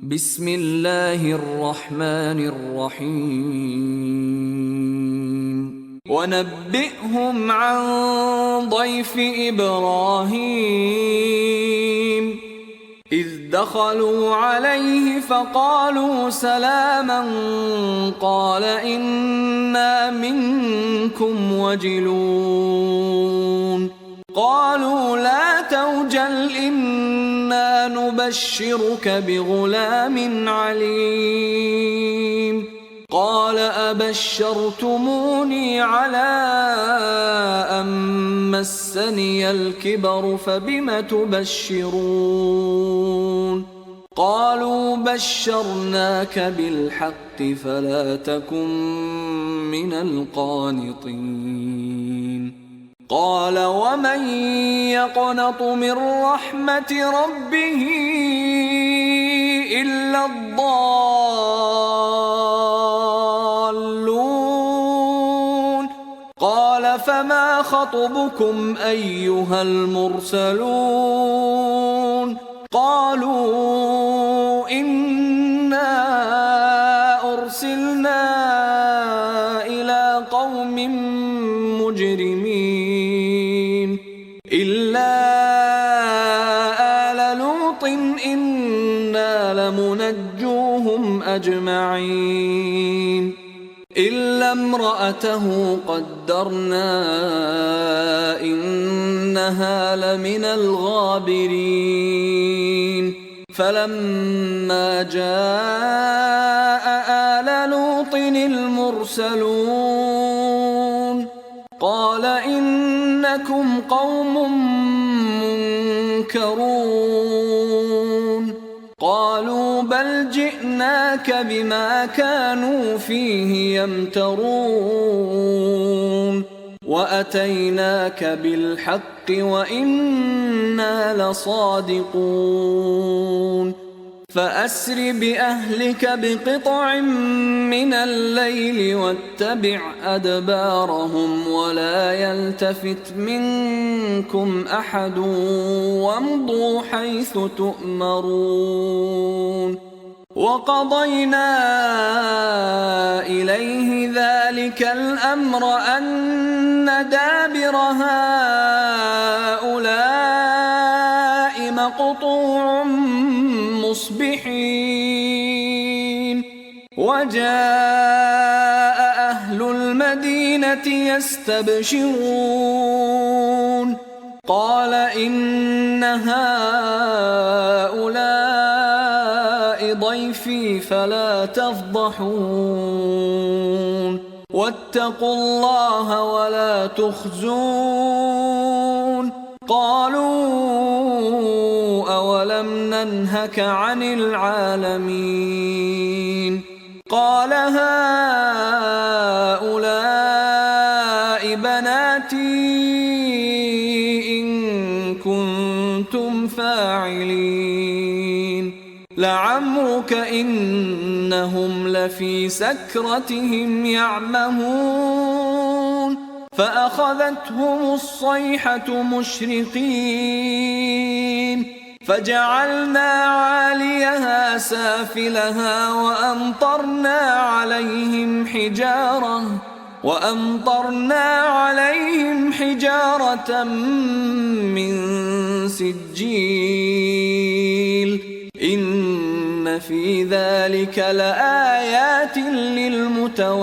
بسم الله الرحمن الرحيم ونبئهم عن ضيف إبراهيم إذ دخلوا عليه فقالوا سلاما قال إنا منكم وجلون قالوا لا توجل إنا نبشرك بغلام عليم قال أبشرتموني على أن مسني الكبر فبم تبشرون قالوا بشرناك بالحق فلا تكن من القانطين قال ومن يقنط من رحمة ربه إلا الضالون قال فما خطبكم أيها المرسلون قالوا إنا أرسلنا إلى قوم مجرمين إلا آل لوط إنا لمنجوهم أجمعين إلا امرأته قدرنا إنها لمن الغابرين فلما جاء آل لوط المرسلون قال إنكم قوم منكرون قالوا بل جئناك بما كانوا فيه يمترون وأتيناك بالحق وإنا لصادقون فأسر بأهلك بقطع من الليل واتبع أدبارهم ولا يلتفت منكم أحد وامضوا حيث تؤمرون وقضينا إليه ذلك الأمر أن دابر هؤلاء مقطوع مصبحين وجاء أهل المدينة يستبشرون قال إن هؤلاء ضيفي فلا تفضحون واتقوا الله ولا تخزون قالوا أولم ننهك عن العالمين قال هؤلاء بناتي إن كنتم فاعلين لعمرك إنهم لفي سكرتهم يعمهون فأخذتهم الصيحة مشرقين فجعلنا عاليها سافلها وأمطرنا عليهم حجارة من سجيل إن في ذلك لآيات للمتوسمين